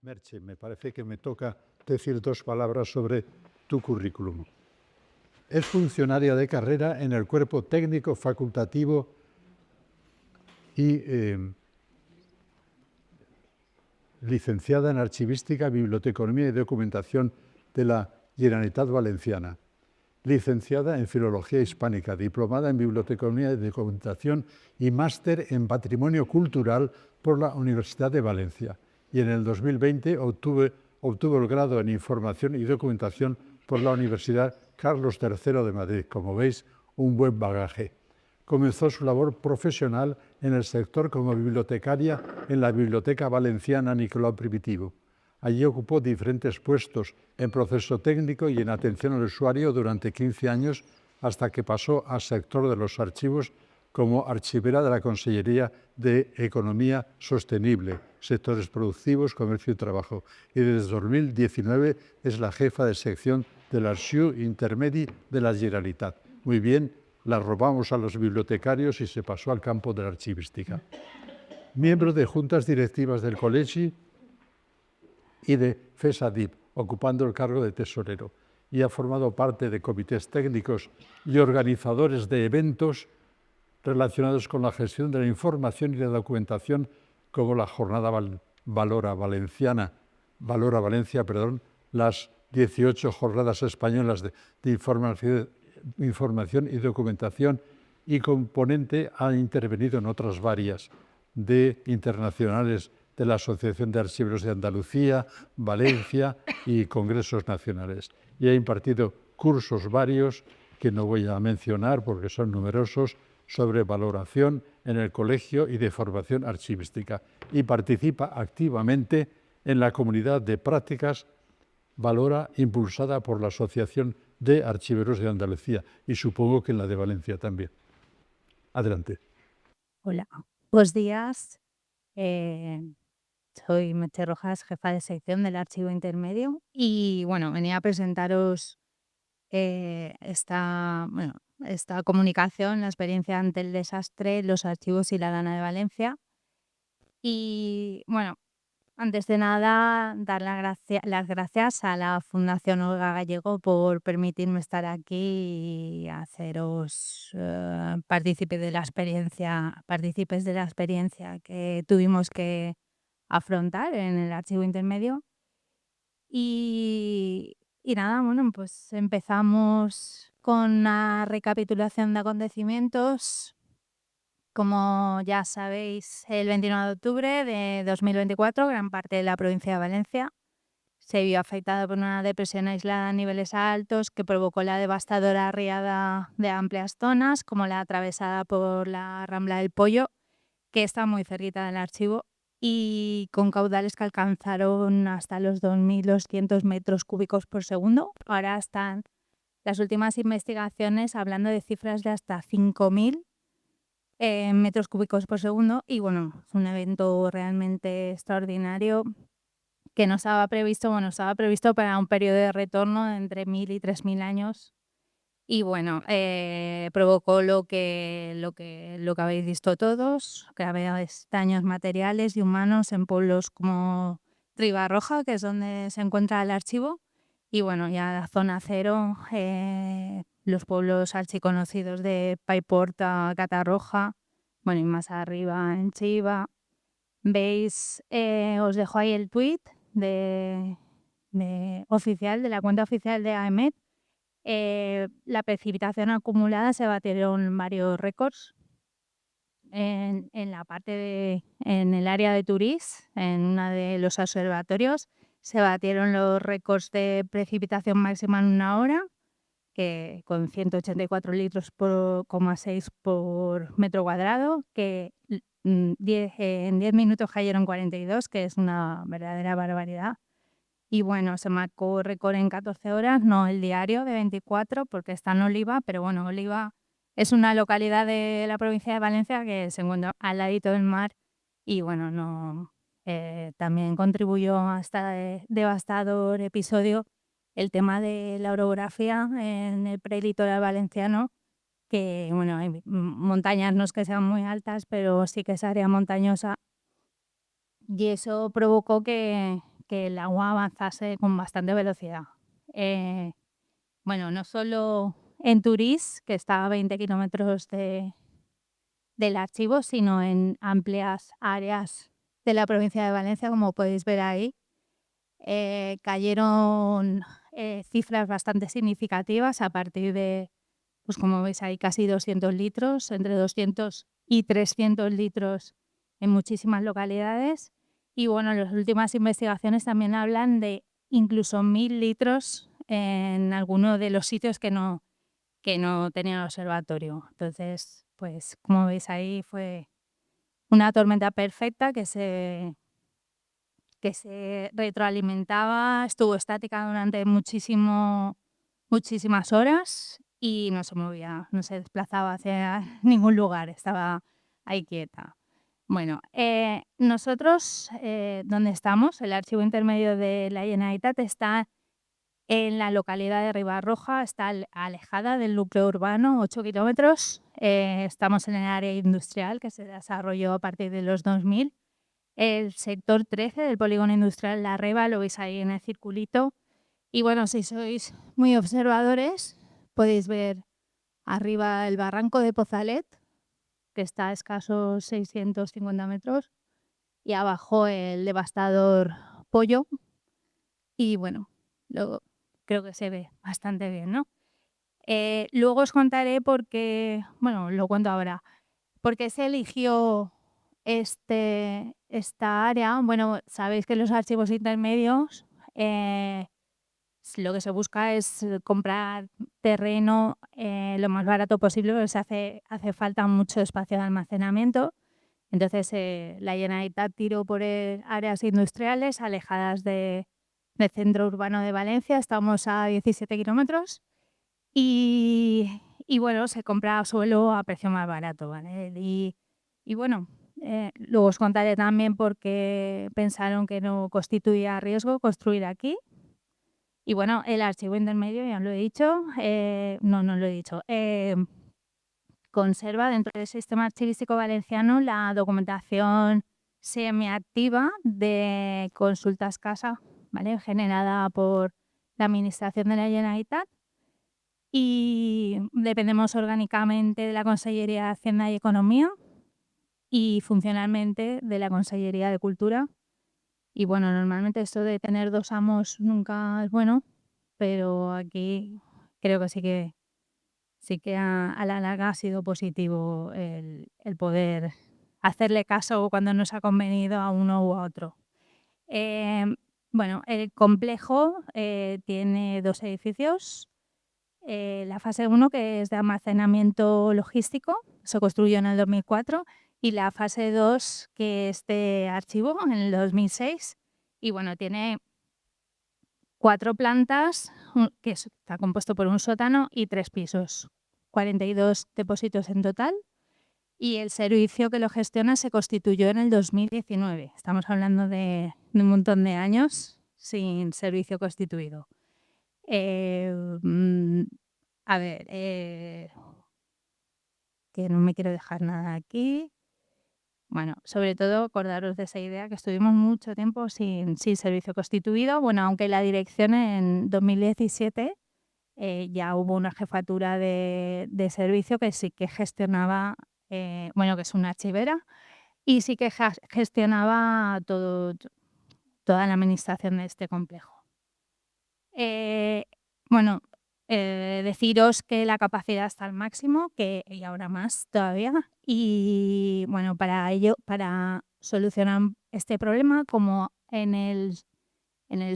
Merche, me parece que me toca decir dos palabras sobre tu currículum. Es funcionaria de carrera en el cuerpo técnico facultativo y licenciada en Archivística, Biblioteconomía y Documentación de la Generalitat Valenciana. Licenciada en Filología Hispánica, diplomada en Biblioteconomía y Documentación y máster en Patrimonio Cultural por la Universidad de Valencia. Y en el 2020 obtuvo el grado en Información y Documentación por la Universidad Carlos III de Madrid. Como veis, un buen bagaje. Comenzó su labor profesional en el sector como bibliotecaria en la Biblioteca Valenciana Nicolau Primitivo. Allí ocupó diferentes puestos en proceso técnico y en atención al usuario durante 15 años, hasta que pasó al sector de los archivos como archivera de la Consellería de Economía Sostenible, sectores productivos, comercio y trabajo. Y desde 2019 es la jefa de sección del Arxiu Intermedi de la Generalitat. Muy bien, la robamos a los bibliotecarios y se pasó al campo de la archivística. Miembro de juntas directivas del Colegio y de FESADIP, ocupando el cargo de tesorero, y ha formado parte de comités técnicos y organizadores de eventos relacionados con la gestión de la información y la documentación, como la Jornada Valora Valencia, las 18 jornadas españolas de información y documentación, y componente ha intervenido en otras varias de internacionales de la Asociación de Archiveros de Andalucía, Valencia y congresos nacionales. Y ha impartido cursos varios, que no voy a mencionar porque son numerosos, sobre valoración en el colegio y de formación archivística. Y participa activamente en la comunidad de prácticas Valora, impulsada por la Asociación de Archiveros de Andalucía, y supongo que en la de Valencia también. Adelante. Hola, buenos días. Soy Merche Rojas, jefa de sección del Archivo Intermedio, y bueno, venía a presentaros esta comunicación, la experiencia ante el desastre, los archivos y la Dana de Valencia. Y bueno, antes de nada, dar las gracias a la Fundación Olga Gallego por permitirme estar aquí y haceros partícipes de la experiencia que tuvimos que afrontar en el Archivo Intermedio. Y nada, bueno, pues empezamos con una recapitulación de acontecimientos. Como ya sabéis, el 29 de octubre de 2024, gran parte de la provincia de Valencia se vio afectada por una depresión aislada a niveles altos que provocó la devastadora riada de amplias zonas, como la atravesada por la Rambla del Pollo, que está muy cerquita del archivo, y con caudales que alcanzaron hasta los 2.200 metros cúbicos por segundo. Ahora están las últimas investigaciones hablando de cifras de hasta 5.000 metros cúbicos por segundo, y bueno, es un evento realmente extraordinario que no estaba previsto, estaba previsto para un periodo de retorno de entre 1.000 y 3.000 años, y bueno, provocó lo que habéis visto todos, graves daños materiales y humanos en pueblos como Tribarroja, que es donde se encuentra el archivo, y bueno, ya la zona cero, los pueblos archiconocidos de Paiporta, Catarroja, bueno, y más arriba en Chiva. Veis, os dejo ahí el tuit de la cuenta oficial de AEMET. La precipitación acumulada se batieron varios récords en el área de Turís, en uno de los observatorios. Se batieron los récords de precipitación máxima en una hora, que con 184 litros por 6 por metro cuadrado, que en 10 minutos cayeron 42, que es una verdadera barbaridad. Y bueno, se marcó récord en 14 horas, no el diario de 24, porque está en Oliva, pero bueno, Oliva es una localidad de la provincia de Valencia que se encuentra al ladito del mar, y bueno, también contribuyó a este devastador episodio el tema de la orografía en el prelitoral valenciano, que bueno, hay montañas, no es que sean muy altas, pero sí que es área montañosa, y eso provocó que el agua avanzase con bastante velocidad. Bueno, no solo en Turís, que está a 20 kilómetros del archivo, sino en amplias áreas de la provincia de Valencia, como podéis ver ahí. Cayeron cifras bastante significativas a partir de, pues como veis ahí, casi 200 litros, entre 200 y 300 litros en muchísimas localidades. Y bueno, las últimas investigaciones también hablan de incluso 1000 litros en alguno de los sitios que no tenían observatorio. Entonces, pues como veis ahí, fue una tormenta perfecta que se retroalimentaba, estuvo estática durante muchísimas horas y no se movía, no se desplazaba hacia ningún lugar, estaba ahí quieta. Bueno, nosotros, donde estamos, el archivo intermedio de la Generalitat está en la localidad de Ribarroja, está alejada del núcleo urbano, 8 kilómetros. Estamos en el área industrial que se desarrolló a partir de los 2000. El sector 13 del polígono industrial La Reba, lo veis ahí en el circulito. Y bueno, si sois muy observadores, podéis ver arriba el barranco de Pozalet, que está a escasos 650 metros, y abajo el devastador Pollo. Y bueno, luego creo que se ve bastante bien, ¿no? Luego os contaré por qué, bueno, lo cuento ahora, por qué se eligió esta área. Bueno, sabéis que los archivos intermedios lo que se busca es comprar terreno lo más barato posible, porque hace falta mucho espacio de almacenamiento. Entonces, la Generalitat tiró por áreas industriales alejadas del centro urbano de Valencia. Estamos a 17 kilómetros y bueno, se compra suelo a precio más barato, ¿vale? Y bueno, luego os contaré también por qué pensaron que no constituía riesgo construir aquí. Y bueno, el archivo intermedio, ya lo he dicho, no lo he dicho, conserva dentro del sistema archivístico valenciano la documentación semiactiva de consultas casa, ¿vale? Generada por la Administración de la Generalitat, y dependemos orgánicamente de la Consellería de Hacienda y Economía y funcionalmente de la Consellería de Cultura. Y bueno, normalmente esto de tener dos amos nunca es bueno, pero aquí creo que sí que a la larga ha sido positivo el poder hacerle caso cuando nos ha convenido a uno u a otro. Bueno, el complejo tiene 2 edificios. La fase 1, que es de almacenamiento logístico, se construyó en el 2004, y la fase 2, que es de archivo, en el 2006. Y bueno, tiene 4 plantas, que está compuesto por un sótano y 3 pisos, 42 depósitos en total, y el servicio que lo gestiona se constituyó en el 2019. Estamos hablando de un montón de años sin servicio constituido. A ver, que no me quiero dejar nada aquí. Bueno, sobre todo acordaros de esa idea, que estuvimos mucho tiempo sin servicio constituido. Bueno, aunque la dirección en 2017 ya hubo una jefatura de servicio que sí que gestionaba, bueno, que es una archivera, y sí que gestionaba toda la administración de este complejo. Bueno, deciros que la capacidad está al máximo, y ahora más todavía. Y bueno, para ello, para solucionar este problema, como en el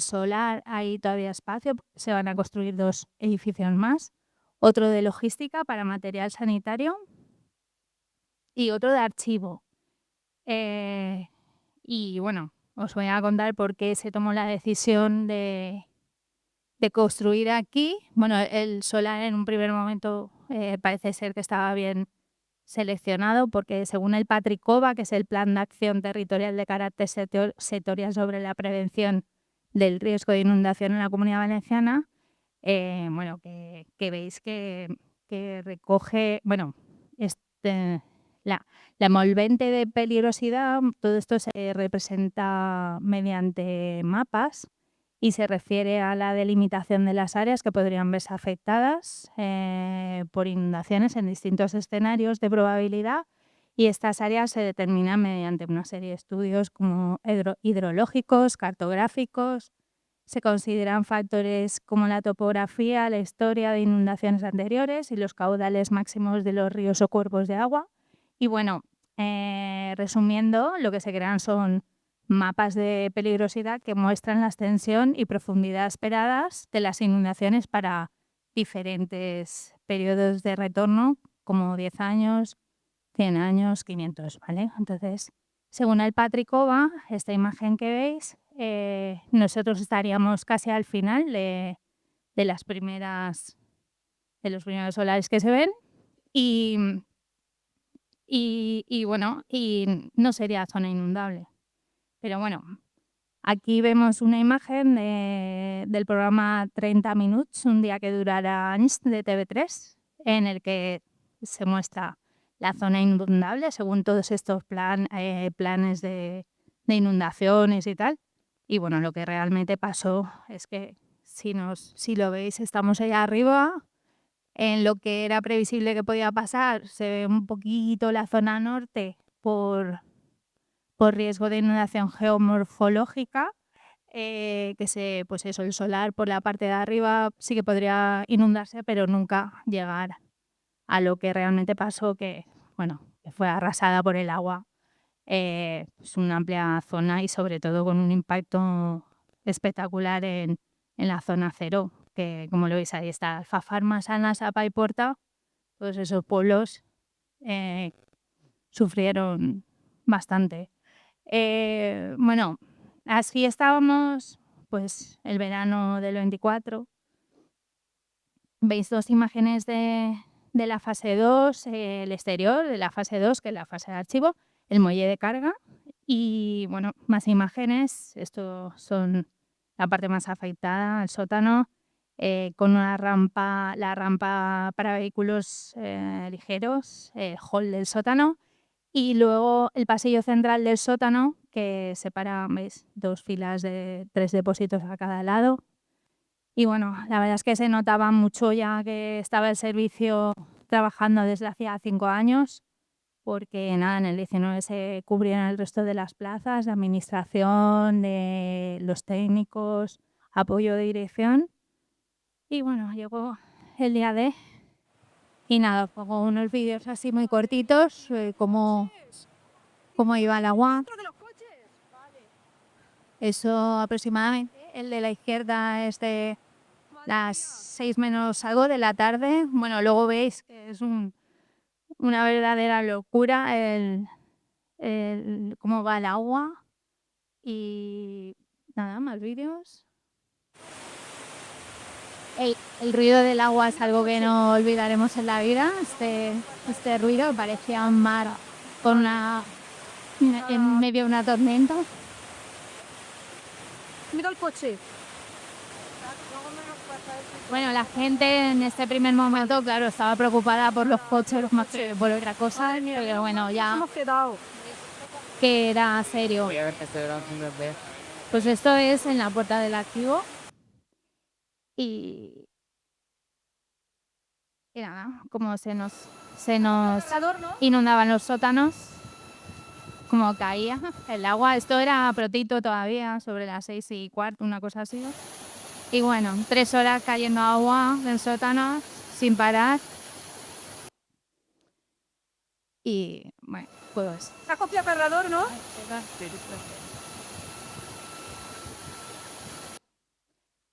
solar hay todavía espacio, se van a construir 2 edificios más, otro de logística para material sanitario y otro de archivo. Y bueno, os voy a contar por qué se tomó la decisión de construir aquí. Bueno, el solar en un primer momento parece ser que estaba bien seleccionado, porque según el PATRICOVA, que es el Plan de Acción Territorial de Carácter Sectorial sobre la prevención del riesgo de inundación en la Comunidad Valenciana, bueno, que veis que recoge, bueno, La envolvente de peligrosidad, todo esto se representa mediante mapas y se refiere a la delimitación de las áreas que podrían verse afectadas por inundaciones en distintos escenarios de probabilidad, y estas áreas se determinan mediante una serie de estudios como hidrológicos, cartográficos. Se consideran factores como la topografía, la historia de inundaciones anteriores y los caudales máximos de los ríos o cuerpos de agua. Y bueno, resumiendo, lo que se crean son mapas de peligrosidad que muestran la extensión y profundidad esperadas de las inundaciones para diferentes periodos de retorno, como 10 años, 100 años, 500, ¿vale? Entonces, según el Patricova, esta imagen que veis, nosotros estaríamos casi al final de los primeros solares que se ven y bueno, y no sería zona inundable. Pero bueno, aquí vemos una imagen del programa 30 Minuts, un día que durará anys, de TV3, en el que se muestra la zona inundable según todos estos planes de inundaciones y tal. Y bueno, lo que realmente pasó es que si lo veis, estamos allá arriba. En lo que era previsible que podía pasar, se ve un poquito la zona norte por riesgo de inundación geomorfológica, pues eso, el solar por la parte de arriba sí que podría inundarse, pero nunca llegar a lo que realmente pasó, que fue arrasada por el agua. Es una amplia zona y sobre todo con un impacto espectacular en la zona cero, que como lo veis ahí está Alfafar, Sana, Sapa y Porta. Todos esos pueblos sufrieron bastante. Bueno, así estábamos pues el verano del 24. Veis dos imágenes de la fase 2, el exterior de la fase 2, que es la fase de archivo, el muelle de carga y bueno, más imágenes. Esto son la parte más afectada, el sótano, con una rampa, la rampa para vehículos ligeros, el hall del sótano. Y luego el pasillo central del sótano, que separa, ¿veis?, 2 filas de 3 depósitos a cada lado. Y bueno, la verdad es que se notaba mucho ya que estaba el servicio trabajando desde hacía 5 años, porque nada, en el 19 se cubrieron el resto de las plazas de administración, de los técnicos, apoyo de dirección. Y bueno, llegó el día D. Y nada, pongo unos vídeos así muy cortitos, cómo iba el agua. Eso aproximadamente. El de la izquierda es de las 6 menos algo de la tarde. Bueno, luego veis que es una verdadera locura cómo va el agua. Y nada, más vídeos. El ruido del agua es algo que no olvidaremos en la vida. Este ruido parecía un mar en medio de una tormenta. Mira el coche. Bueno, la gente en este primer momento, claro, estaba preocupada por los coches más que por otra cosa, pero bueno, ya Hemos quedado. que era serio. Pues esto es en la puerta del archivo y nada, como se nos inundaban los sótanos, como caía el agua. Esto era prontito todavía, sobre las 6:15, una cosa así. Y bueno, 3 horas cayendo agua del sótano sin parar. Y bueno, pues... ¿Has copiado cargador, no?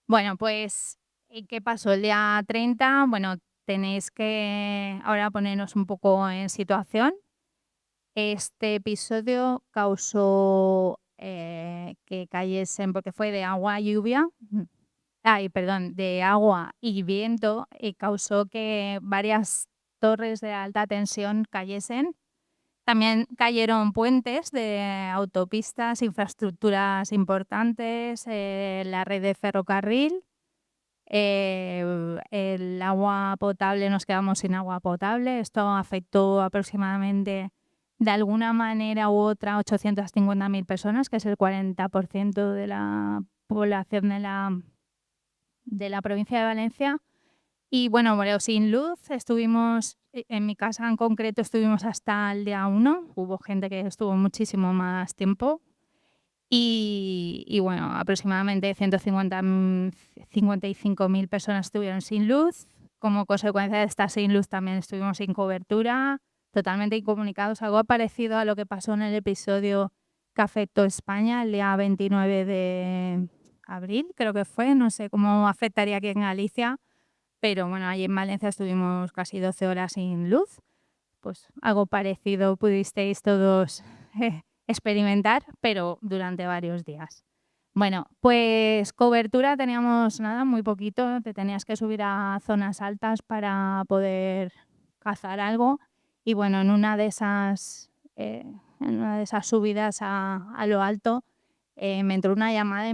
Bueno, pues, ¿qué pasó el día 30? Bueno, tenéis que ahora ponernos un poco en situación. Este episodio causó que cayesen, porque fue de agua y lluvia, de agua y viento, y causó que varias torres de alta tensión cayesen. También cayeron puentes de autopistas, infraestructuras importantes, la red de ferrocarril, el agua potable, nos quedamos sin agua potable. Esto afectó aproximadamente de alguna manera u otra 850.000 personas, que es el 40% de la población de la provincia de Valencia. Y bueno, sin luz estuvimos, en mi casa en concreto estuvimos hasta el día 1, hubo gente que estuvo muchísimo más tiempo y bueno, aproximadamente 155.000 personas estuvieron sin luz. Como consecuencia de estar sin luz también estuvimos sin cobertura, totalmente incomunicados, algo parecido a lo que pasó en el episodio que afectó a España el día 29 de abril, creo que fue, no sé cómo afectaría aquí en Galicia. Pero bueno, allí en Valencia estuvimos casi 12 horas sin luz. Pues algo parecido pudisteis todos experimentar, pero durante varios días. Bueno, pues cobertura teníamos nada, muy poquito. Te tenías que subir a zonas altas para poder cazar algo. Y bueno, en una de esas subidas a lo alto, me entró una llamada y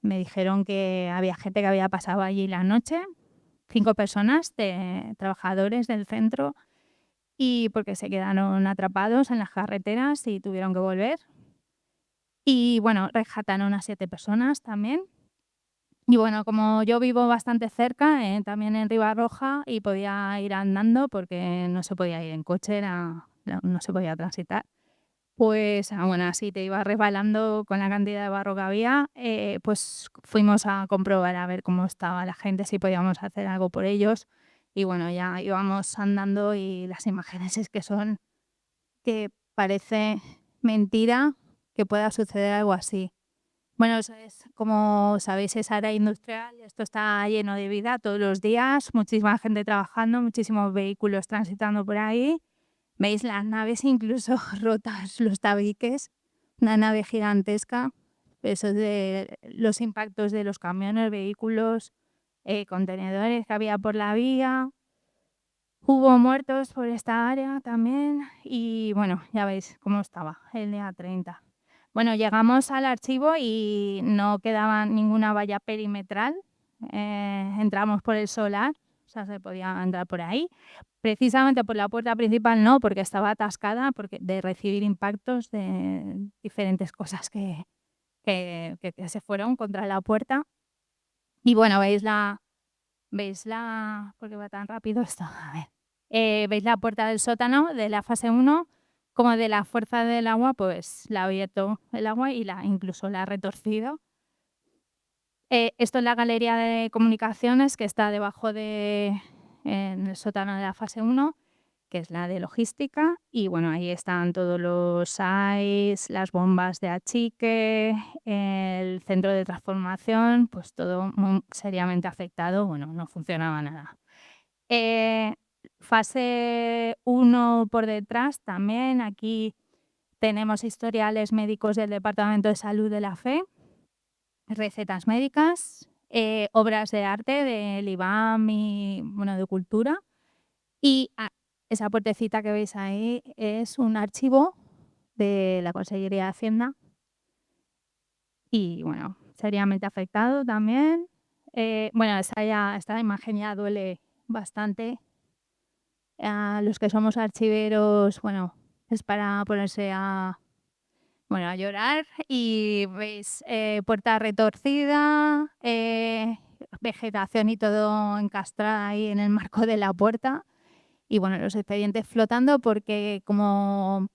me dijeron que había gente que había pasado allí la noche, 5 personas, trabajadores del centro, y porque se quedaron atrapados en las carreteras y tuvieron que volver. Y bueno, rescataron a 7 personas también. Y bueno, como yo vivo bastante cerca, también en Ribarroja, y podía ir andando porque no se podía ir en coche, no se podía transitar. Pues bueno, así te ibas resbalando con la cantidad de barro que había, pues fuimos a comprobar a ver cómo estaba la gente, si podíamos hacer algo por ellos. Y bueno, ya íbamos andando y las imágenes es que son que parece mentira que pueda suceder algo así. Bueno, eso es, como sabéis, es área industrial, esto está lleno de vida todos los días, muchísima gente trabajando, muchísimos vehículos transitando por ahí. Veis las naves incluso rotas, los tabiques, una nave gigantesca, eso es de los impactos de los camiones, vehículos, contenedores que había por la vía. Hubo muertos por esta área también y bueno, ya veis cómo estaba el día 30. Bueno, llegamos al archivo y no quedaba ninguna valla perimetral. Entramos por el solar, o sea, se podía entrar por ahí. Precisamente por la puerta principal no, porque estaba atascada de recibir impactos de diferentes cosas que se fueron contra la puerta. Y bueno, ¿por qué va tan rápido esto? A ver. Veis la puerta del sótano de la fase 1, como de la fuerza del agua, pues la ha abierto el agua y incluso la ha retorcido. Esto es la galería de comunicaciones que está debajo en el sótano de la fase 1, que es la de logística, y bueno, ahí están todos los SAIs, las bombas de achique, el centro de transformación, pues todo muy seriamente afectado, bueno, no funcionaba nada. Fase 1 por detrás también, aquí tenemos historiales médicos del Departamento de Salud de la FE, recetas médicas, obras de arte del IBAM y bueno, de cultura, y esa puertecita que veis ahí es un archivo de la Consellería de Hacienda y bueno, seriamente afectado también. Bueno, esta imagen ya duele bastante. A los que somos archiveros, bueno, es para ponerse a llorar. Y veis puerta retorcida, vegetación y todo encastrada ahí en el marco de la puerta. Y bueno, los expedientes flotando porque como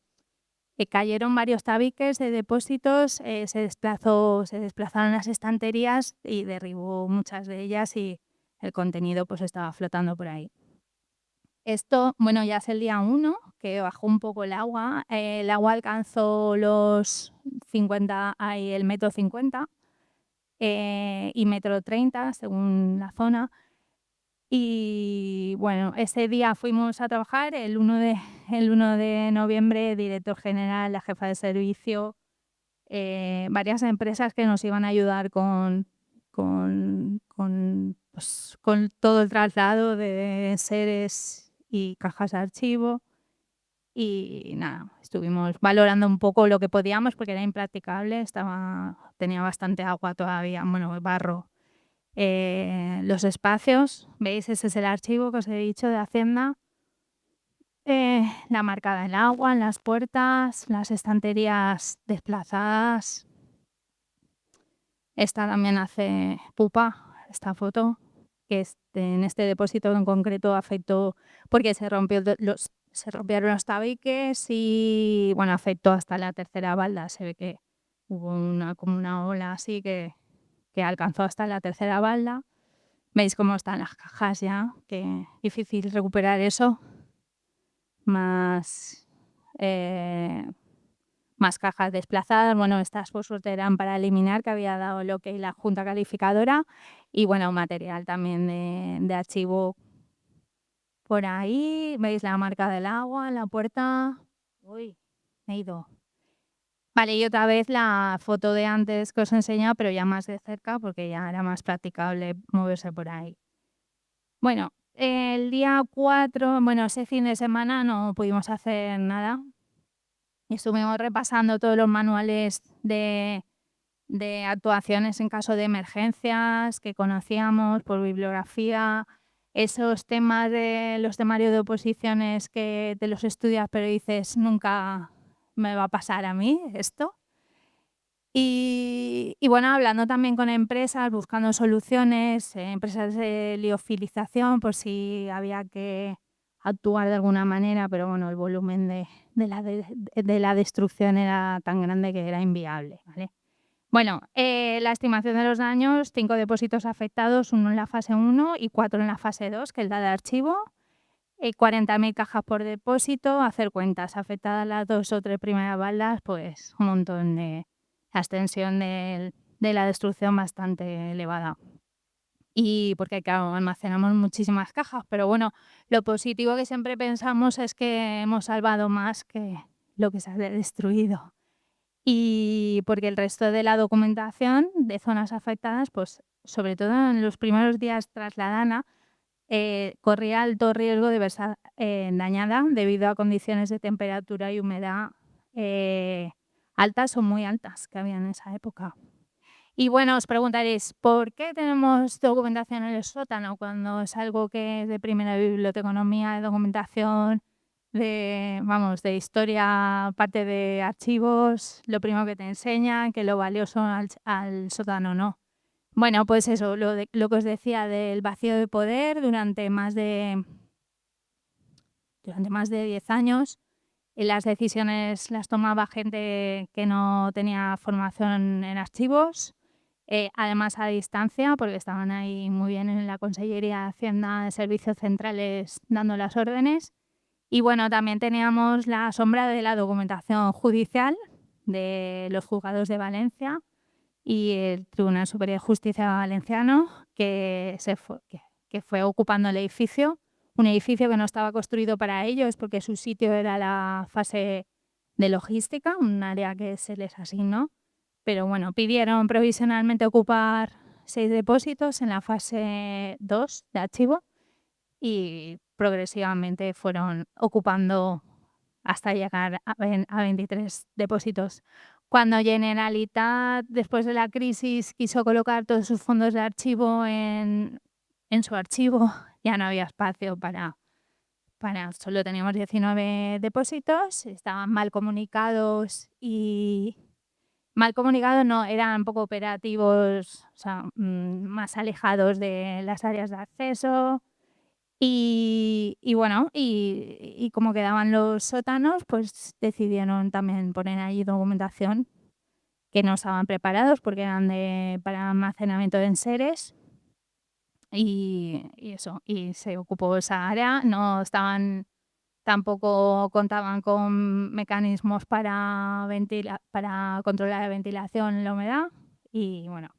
cayeron varios tabiques de depósitos, se desplazaron las estanterías y derribó muchas de ellas y el contenido pues estaba flotando por ahí. Esto, bueno, ya es el día 1, que bajó un poco el agua. El agua alcanzó los 50, el metro 50 y metro 30, según la zona. Y bueno, ese día fuimos a trabajar, el 1 de noviembre, director general, la jefa de servicio, varias empresas que nos iban a ayudar con todo el traslado de seres y cajas de archivo. Y nada, estuvimos valorando un poco lo que podíamos porque era impracticable, tenía bastante agua todavía, bueno, barro. Los espacios, ¿veis? Ese es el archivo que os he dicho de Hacienda. la marca del agua en las puertas, las estanterías desplazadas. Esta también hace pupa, esta foto, que en este depósito en concreto afectó porque se rompieron los tabiques y bueno, afectó hasta la tercera balda. Se ve que hubo como una ola así que alcanzó hasta la tercera balda. Veis cómo están las cajas ya, que difícil recuperar eso. Más cajas desplazadas. Bueno, estas por suerte eran para eliminar, que había dado el ok la Junta Calificadora. Y bueno, material también de archivo por ahí. Veis la marca del agua en la puerta. Uy, me he ido. Vale, y otra vez la foto de antes que os he enseñado, pero ya más de cerca, porque ya era más practicable moverse por ahí. Bueno, el día 4, bueno, ese fin de semana no pudimos hacer nada. Estuvimos repasando todos los manuales de actuaciones en caso de emergencias que conocíamos por bibliografía, esos temas de los temarios de oposiciones que te los estudias pero dices nunca me va a pasar a mí esto. Y bueno, hablando también con empresas, buscando soluciones, empresas de liofilización por si había que actuar de alguna manera, pero bueno, el volumen de la destrucción era tan grande que era inviable, ¿vale? Bueno, la estimación de los daños, 5 depósitos afectados, 1 en la fase 1 y 4 en la fase 2, que es la de archivo. 40.000 cajas por depósito, hacer cuentas, afectadas las 2 o 3 primeras baldas, pues un montón de la extensión de la destrucción bastante elevada. Y porque claro, almacenamos muchísimas cajas, pero bueno, lo positivo que siempre pensamos es que hemos salvado más que lo que se ha destruido. Y porque el resto de la documentación de zonas afectadas, pues sobre todo en los primeros días tras la dana, corría alto riesgo de verse dañada debido a condiciones de temperatura y humedad altas o muy altas que había en esa época. Y bueno, os preguntaréis, ¿por qué tenemos documentación en el sótano cuando es algo que es de primera biblioteconomía, de documentación, de historia, parte de archivos? Lo primero que te enseñan, que lo valioso al sótano no. Bueno, pues eso, lo que os decía del vacío de poder durante más de 10 años. Y las decisiones las tomaba gente que no tenía formación en archivos, además a distancia, porque estaban ahí muy bien en la Consellería de Hacienda de Servicios Centrales dando las órdenes. Y bueno, también teníamos la sombra de la documentación judicial de los juzgados de Valencia y el Tribunal Superior de Justicia valenciano, que fue ocupando el edificio. Un edificio que no estaba construido para ellos porque su sitio era la fase de logística, un área que se les asignó. Pero bueno, pidieron provisionalmente ocupar 6 depósitos en la fase 2 de archivo y progresivamente fueron ocupando hasta llegar a 23 depósitos. Cuando Generalitat, después de la crisis, quiso colocar todos sus fondos de archivo en su archivo, ya no había espacio para solo teníamos 19 depósitos, estaban mal comunicados no, eran poco operativos, o sea, más alejados de las áreas de acceso. Y bueno, y como quedaban los sótanos, pues decidieron también poner allí documentación que no estaban preparados porque eran para almacenamiento de enseres. Y eso, y se ocupó esa área. Tampoco contaban con mecanismos para controlar la ventilación y la humedad. Y bueno,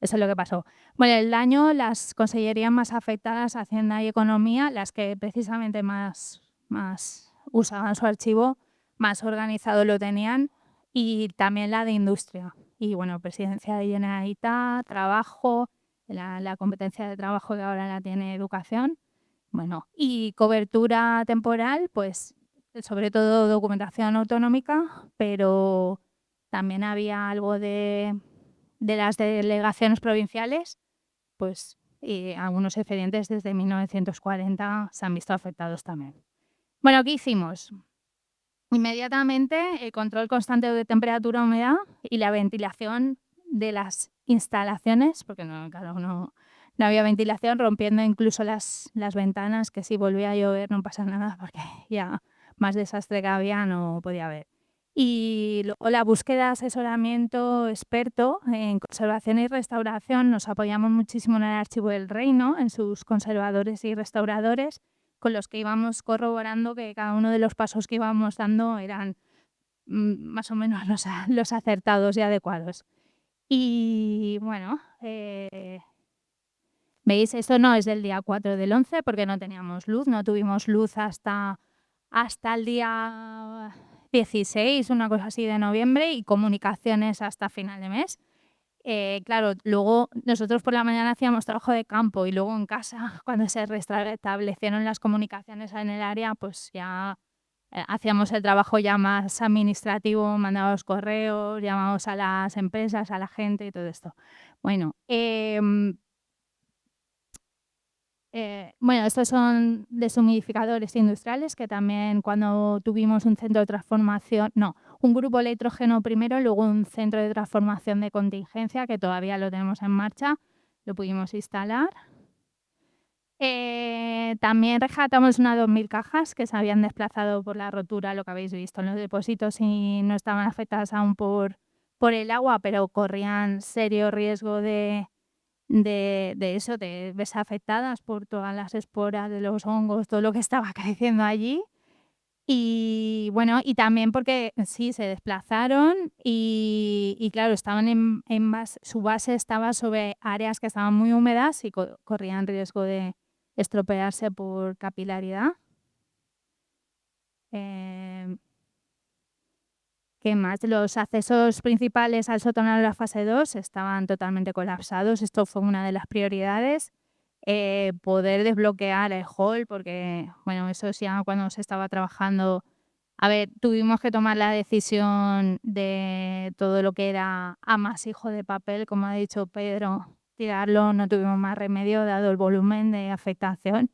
eso es lo que pasó. Bueno, el daño, las consellerías más afectadas, Hacienda y Economía, las que precisamente más usaban su archivo, más organizado lo tenían, y también la de Industria. Y bueno, Presidencia de Generalitat, Trabajo, la competencia de trabajo que ahora la tiene Educación. Bueno, y cobertura temporal, pues sobre todo documentación autonómica, pero también había algo de las delegaciones provinciales, pues algunos expedientes desde 1940 se han visto afectados también. Bueno, ¿qué hicimos? Inmediatamente el control constante de temperatura, humedad y la ventilación de las instalaciones, porque claro, no había ventilación, rompiendo incluso las ventanas, que si volvía a llover no pasa nada, porque ya más desastre que había no podía haber. Y luego la búsqueda de asesoramiento experto en conservación y restauración, nos apoyamos muchísimo en el Archivo del Reino, en sus conservadores y restauradores, con los que íbamos corroborando que cada uno de los pasos que íbamos dando eran más o menos los acertados y adecuados. Y bueno, veis, esto no es del día 4 del 11 porque no teníamos luz, no tuvimos luz hasta el día 16, una cosa así, de noviembre, y comunicaciones hasta final de mes. Claro, luego nosotros por la mañana hacíamos trabajo de campo y luego en casa, cuando se restablecieron las comunicaciones en el área, pues ya hacíamos el trabajo ya más administrativo, mandábamos correos, llamábamos a las empresas, a la gente y todo esto. Bueno, estos son deshumidificadores industriales, que también cuando tuvimos un centro de transformación, un grupo electrógeno primero, luego un centro de transformación de contingencia, que todavía lo tenemos en marcha, lo pudimos instalar. También rescatamos unas 2.000 cajas que se habían desplazado por la rotura, lo que habéis visto en los depósitos, y no estaban afectadas aún por el agua, pero corrían serio riesgo de eso, de verse afectadas por todas las esporas de los hongos, todo lo que estaba creciendo allí. Y bueno, y también porque sí, se desplazaron y claro, estaban su base estaba sobre áreas que estaban muy húmedas y corrían riesgo de estropearse por capilaridad. ¿Qué más? Los accesos principales al sótano de la fase 2 estaban totalmente colapsados. Esto fue una de las prioridades. Poder desbloquear el hall, porque bueno, eso ya cuando se estaba trabajando. A ver, tuvimos que tomar la decisión de todo lo que era amasijo de papel, como ha dicho Pedro, tirarlo, no tuvimos más remedio dado el volumen de afectación,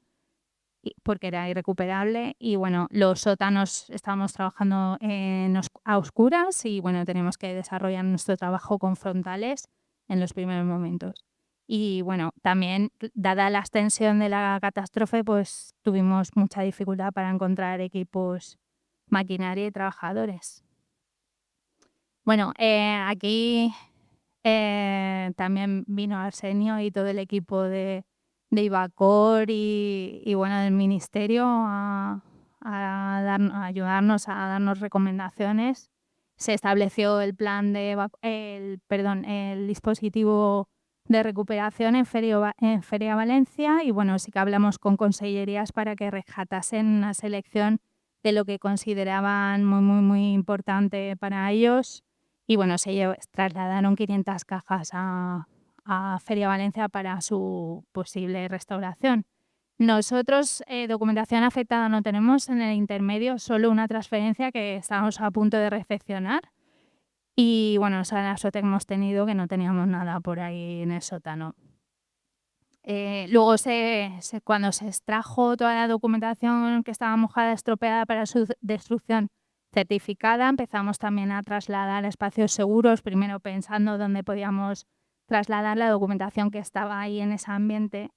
porque era irrecuperable. Y bueno, los sótanos estábamos trabajando a oscuras y bueno, tenemos que desarrollar nuestro trabajo con frontales en los primeros momentos. Y bueno, también, dada la extensión de la catástrofe, pues tuvimos mucha dificultad para encontrar equipos, maquinaria y trabajadores. Bueno, aquí también vino Arsenio y todo el equipo de Ivacor y bueno, del Ministerio a ayudarnos, a darnos recomendaciones. Se estableció el plan el dispositivo de recuperación en Feria Valencia, y bueno, sí que hablamos con consellerías para que rescatasen una selección de lo que consideraban muy, muy, muy importante para ellos. Y bueno, se trasladaron 500 cajas a Feria Valencia para su posible restauración. Nosotros documentación afectada no tenemos en el intermedio, solo una transferencia que estábamos a punto de recepcionar. Y bueno, esa la suerte que hemos tenido, que no teníamos nada por ahí en el sótano. Luego, cuando se extrajo toda la documentación que estaba mojada, estropeada para su destrucción certificada, empezamos también a trasladar a espacios seguros, primero pensando dónde podíamos trasladar la documentación que estaba ahí en ese ambiente.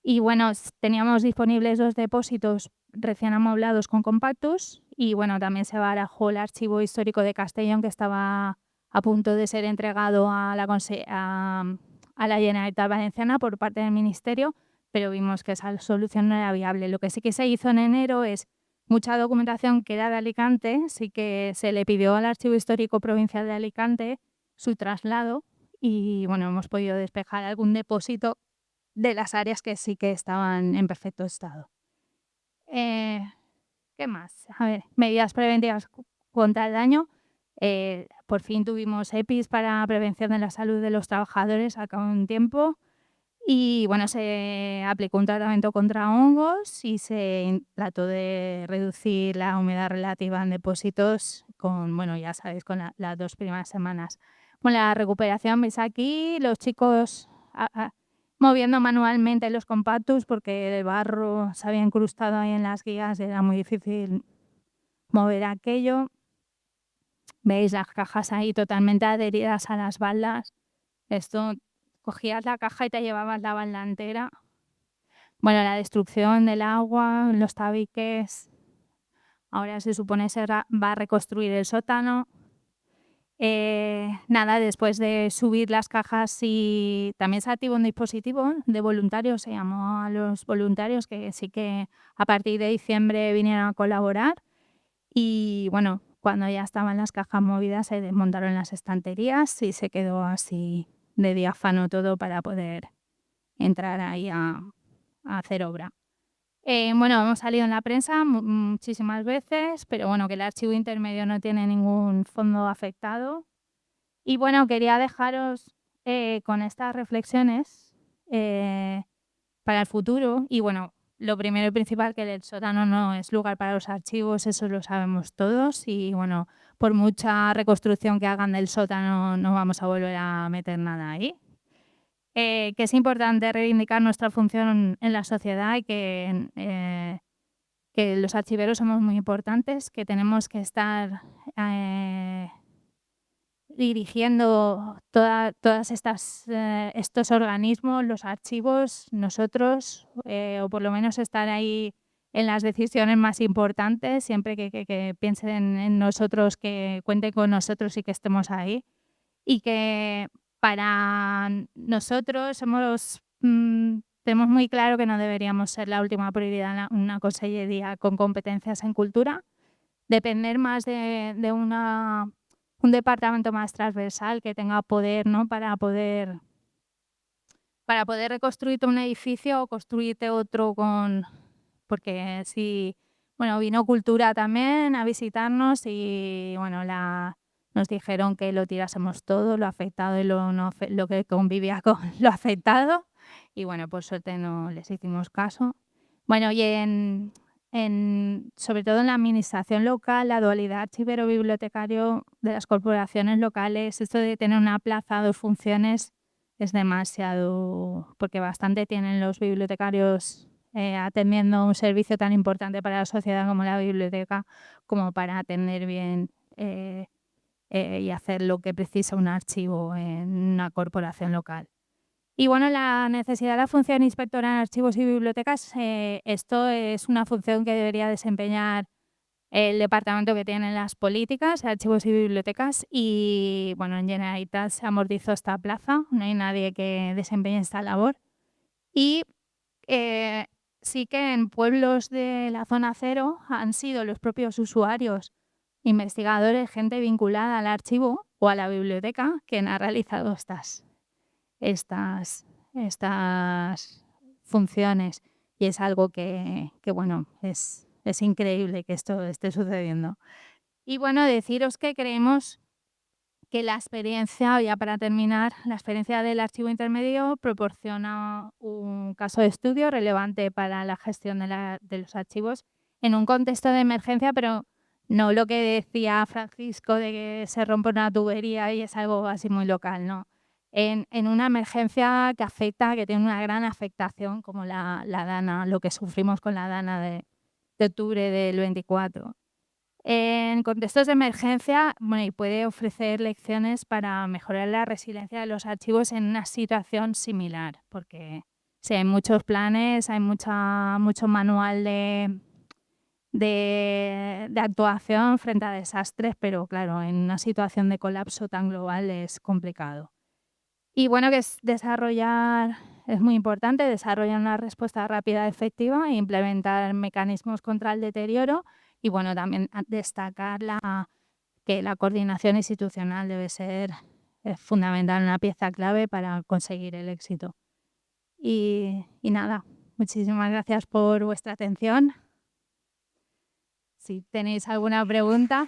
Y bueno, teníamos disponibles 2 depósitos recién amoblados con compactus, y bueno, también se barajó el archivo histórico de Castellón, que estaba a punto de ser entregado a la Generalitat Valenciana por parte del Ministerio, pero vimos que esa solución no era viable. Lo que sí que se hizo en enero es mucha documentación que era de Alicante, sí que se le pidió al Archivo Histórico Provincial de Alicante su traslado, y bueno, hemos podido despejar algún depósito de las áreas que sí que estaban en perfecto estado. ¿Qué más? A ver, medidas preventivas contra el daño. Por fin tuvimos EPIs para prevención de la salud de los trabajadores a cabo de un tiempo. Y bueno, se aplicó un tratamiento contra hongos y se trató de reducir la humedad relativa en depósitos con, bueno, ya sabéis, con las 2 primeras semanas. Bueno, la recuperación, veis aquí, los chicos moviendo manualmente los compactus porque el barro se había incrustado ahí en las guías, era muy difícil mover aquello. Veis las cajas ahí totalmente adheridas a las baldas. Esto, cogías la caja y te llevabas la balda entera. Bueno, la destrucción del agua, los tabiques. Ahora se supone se va a reconstruir el sótano. Nada, después de subir las cajas y también se activó un dispositivo de voluntarios, se llamó a los voluntarios que sí que a partir de diciembre vinieron a colaborar y bueno, cuando ya estaban las cajas movidas se desmontaron las estanterías y se quedó así de diáfano todo para poder entrar ahí a hacer obra. Bueno, hemos salido en la prensa muchísimas veces, pero bueno, que el archivo intermedio no tiene ningún fondo afectado. Y bueno, quería dejaros con estas reflexiones para el futuro. Y bueno, lo primero y principal, que el sótano no es lugar para los archivos, eso lo sabemos todos. Y bueno, por mucha reconstrucción que hagan del sótano, no vamos a volver a meter nada ahí. Que es importante reivindicar nuestra función en la sociedad y que los archiveros somos muy importantes, que tenemos que estar dirigiendo todas estos organismos, los archivos, nosotros, o por lo menos estar ahí en las decisiones más importantes, siempre que piensen en nosotros, que cuenten con nosotros y que estemos ahí. Y que para nosotros tenemos muy claro que no deberíamos ser la última prioridad en una consellería con competencias en cultura, depender más de un departamento más transversal que tenga poder, ¿no? para poder reconstruirte un edificio o construirte otro porque si, bueno, vino Cultura también a visitarnos y bueno, nos dijeron que lo tirásemos todo, lo afectado y lo que convivía con lo afectado. Y bueno, por suerte no les hicimos caso. Bueno, y sobre todo en la administración local, la dualidad archivero-bibliotecario de las corporaciones locales, esto de tener una plaza, 2 funciones, es demasiado, porque bastante tienen los bibliotecarios atendiendo un servicio tan importante para la sociedad como la biblioteca, como para atender bien y hacer lo que precisa un archivo en una corporación local. Y bueno, la necesidad de la función inspectora en archivos y bibliotecas, esto es una función que debería desempeñar el departamento que tiene las políticas, archivos y bibliotecas, y bueno, en Generalitat se amortizó esta plaza, no hay nadie que desempeñe esta labor. Y sí que en pueblos de la zona cero han sido los propios usuarios, investigadores, gente vinculada al archivo o a la biblioteca, quien ha realizado estas funciones. Y es algo que bueno, es increíble que esto esté sucediendo. Y bueno, deciros que creemos que la experiencia, ya para terminar, la experiencia del archivo intermedio proporciona un caso de estudio relevante para la gestión de los archivos en un contexto de emergencia, pero no lo que decía Francisco de que se rompe una tubería y es algo así muy local, no. En una emergencia que afecta, que tiene una gran afectación, como la Dana, lo que sufrimos con la Dana de octubre del 24. En contextos de emergencia, bueno, y puede ofrecer lecciones para mejorar la resiliencia de los archivos en una situación similar, porque sí, hay muchos planes, hay mucho manual de actuación frente a desastres, pero claro, en una situación de colapso tan global es complicado. Y bueno, que es muy importante desarrollar una respuesta rápida, efectiva e implementar mecanismos contra el deterioro. Y bueno, también destacar que la coordinación institucional debe ser fundamental, una pieza clave para conseguir el éxito. Y nada, muchísimas gracias por vuestra atención. Si tenéis alguna pregunta.